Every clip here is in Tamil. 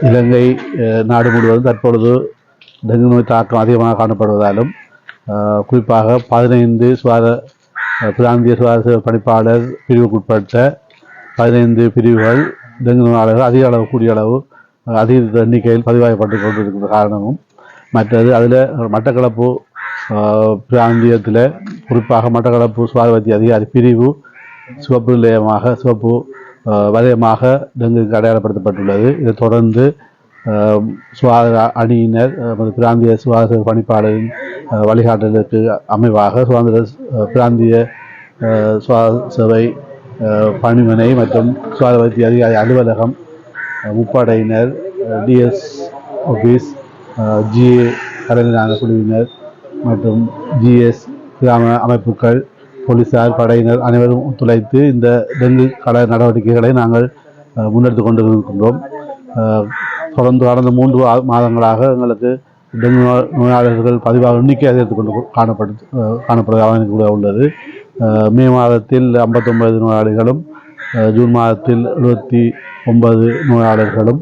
இலங்கை நாடு முழுவதும் தற்பொழுது டெங்கு நோய் தாக்கம் அதிகமாக காணப்படுவதாலும் குறிப்பாக 15 பிராந்திய சுகாதார பணிப்பாளர் பிரிவுக்குட்பட்ட 15 பிரிவுகள் டெங்கு நோயாளர்கள் அதிக அளவு கூடிய அளவு அதிக எண்ணிக்கையில் பதிவாகப்பட்டு கொண்டிருக்கின்ற காரணமும் மற்றது அதில் மட்டக்களப்பு பிராந்தியத்தில் குறிப்பாக மட்டக்களப்பு சுகாதார அதிகாரி பிரிவு சிவப்பு வலயமாக டெங்குக்கு அடையாளப்படுத்தப்பட்டுள்ளது. இதைத் தொடர்ந்து சுகாதார அணியினர் பிராந்திய சுகாதார பணிப்பாளரின் வழிகாட்டலுக்கு அமைவாக பிராந்திய சுகாதார சேவை பணிமனை மற்றும் சுகாதார வைத்திய அதிகாரி அலுவலகம், முப்படையினர், டிஎஸ் ஆஃபீஸ், ஜிஏ கலைஞரான குழுவினர் மற்றும் ஜிஎஸ் கிராம அமைப்புகள், போலீசார் படையினர் அனைவரும் ஒத்துழைத்து இந்த டெங்கு கள நடவடிக்கைகளை நாங்கள் முன்னெடுத்து கொண்டிருக்கின்றோம். தொடர்ந்து கடந்த 3 மாதங்களாக எங்களுக்கு டெங்கு நோயாளர்கள் பதிவாக எண்ணிக்கை அதிகரித்து கொண்டு காணப்படுவதாக உள்ளது. மே மாதத்தில் 59 நோயாளிகளும், ஜூன் மாதத்தில் 79 நோயாளர்களும்,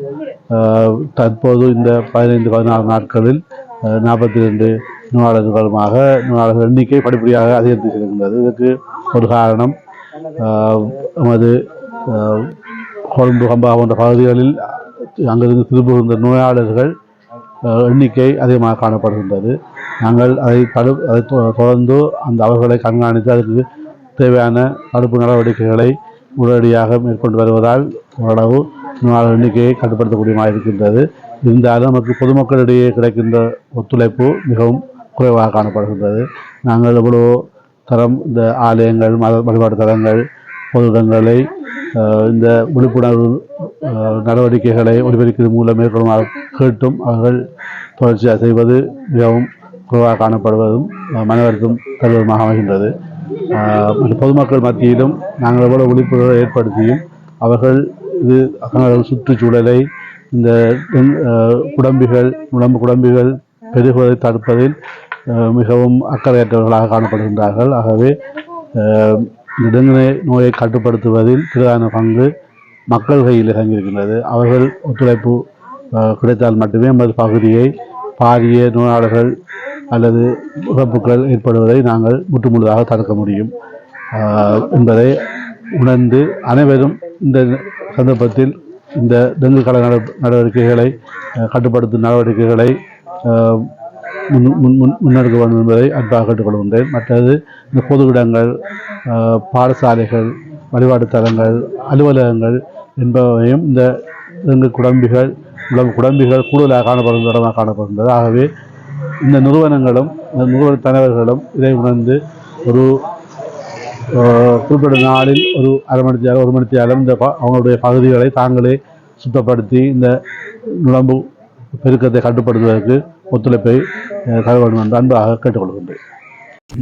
தற்போது இந்த 15-16 நாட்களில் 42 நோயாளர்கள் எண்ணிக்கை படிப்படியாக அதிகரித்து செல்கின்றது. இதற்கு ஒரு காரணம் நமது கொழும்பு கம்பா போன்ற பகுதிகளில் அங்கிருந்து திரும்புகின்ற நோயாளர்கள் எண்ணிக்கை அதிகமாக காணப்படுகின்றது. நாங்கள் அதை தொடர்ந்து அவர்களை கண்காணித்து அதற்கு தேவையான தடுப்பு நடவடிக்கைகளை உடனடியாக மேற்கொண்டு வருவதால் ஓரளவு நோயாளர் எண்ணிக்கையை கட்டுப்படுத்தக்கூடியமாக இருக்கின்றது. இருந்தாலும் நமக்கு பொதுமக்களிடையே கிடைக்கின்ற ஒத்துழைப்பு மிகவும் குறைவாக காணப்படுகின்றது. நாங்கள் எவ்வளவோ தரம் இந்த ஆலயங்கள், மத வழிபாடு தலங்கள், பொது இடங்களை இந்த விழிப்புணர்வு நடவடிக்கைகளை ஒலிபரப்பின் மூலம் மேற்கொள்ளுமாறு கேட்டும் அவர்கள் தொடர்ச்சியாக செய்வது மிகவும் குறைவாக காணப்படுவதும் மனவருத்தம் தருவதுமாக அமைகின்றது. பொதுமக்கள் மத்தியிலும் நாங்கள் எவ்வளவு விழிப்புணர்வை ஏற்படுத்தியும் அவர்கள் இது சுற்றுச்சூழலை இந்த குடம்பிகள் பெருகுவதை தடுப்பதில் மிகவும் அக்கறையற்றவர்களாக காணப்படுகின்றார்கள். ஆகவே இந்த டெங்கு நோயை கட்டுப்படுத்துவதில் பிரதான பங்கு மக்கள் கையில் இறங்கியிருக்கின்றது. அவர்கள் ஒத்துழைப்பு கிடைத்தால் மட்டுமே நமது பகுதியை பாரிய நோயாளர்கள் அல்லது இறப்புகள் ஏற்படுவதை நாங்கள் முற்றுமுழுதாக தடுக்க முடியும் என்பதை உணர்ந்து அனைவரும் இந்த சந்தர்ப்பத்தில் இந்த டெங்கு கள நடவடிக்கைகளை கட்டுப்படுத்தும் நடவடிக்கைகளை முன்னெடுக்க வேண்டும் என்பதை அன்பாக கேட்டுக்கொள்கின்றேன். மற்றது இந்த பொது இடங்கள், பாடசாலைகள், வழிபாட்டு தலங்கள், அலுவலகங்கள் என்பவையும் இந்த டெங்கு குடம்பிகள் கூடுதலாக காணப்படுகின்ற இடமாக காணப்படுகின்றது. ஆகவே இந்த நிறுவனங்களும் இந்த நிறுவன தலைவர்களும் இதை உணர்ந்து ஒரு குறிப்பிட்ட நாளில் ஒரு அரை மணித்தியாலும் 1 மணித்தியாலும் இந்த அவங்களுடைய பகுதிகளை தாங்களே சுத்தப்படுத்தி இந்த நுழம்பு பெருக்கத்தை கட்டுப்படுத்துவதற்கு ஒத்துழைப்பை தர வேண்டும் என்று அன்பாக கேட்டுக்கொள்கின்றேன்.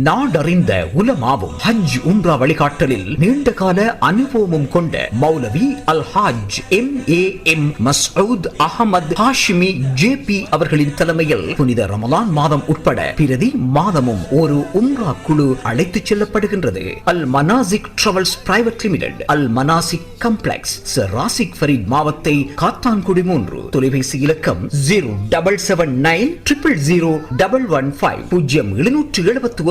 நாடறிந்த உலமாவும் ஹஜ் உம்ரா வழிகாட்டலில் நீண்டகால அனுபவமும் கொண்ட மௌலவி அல் ஹாஜ் MAM மஸ்ஊத் அஹமது ஹாஷிமி JP அவர்களின் தலைமையில் புனித ரமலான் மாதம் உட்பட பிரதி மாதமும் ஒரு உம்ரா குழு அழைத்துச் செல்லப்படுகின்றது. அல் மனாசிக் டிராவல்ஸ் பிரைவேட் லிமிடெட், அல் மனாசிக் காம்ப்ளெக்ஸ், சர் ராசிக் ஃபரீத் மாவத்தை, காத்தான்குடி 3. தொலைபேசி இலக்கம் 0779 000 115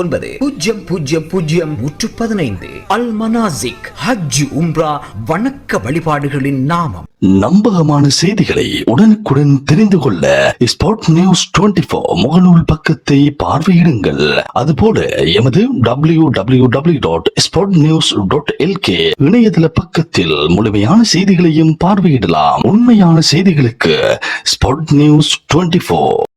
0779 அல் மனாசிக் ஹஜ் உம்ரா வணக்க வழிபாடுகளின் நாமம். நம்பகமான செய்திகளை உடனுக்குடன் தெரிந்து கொள்ள ஸ்பாட் நியூஸ் 24 முகநூல் பக்கத்தை பார்வையிடுங்கள். அதுபோல எமது www.spotnews.lk இணையதள பக்கத்தில் முழுமையான செய்திகளையும் பார்வையிடலாம். உண்மையான செய்திகளுக்கு ஸ்பாட் நியூஸ் 24.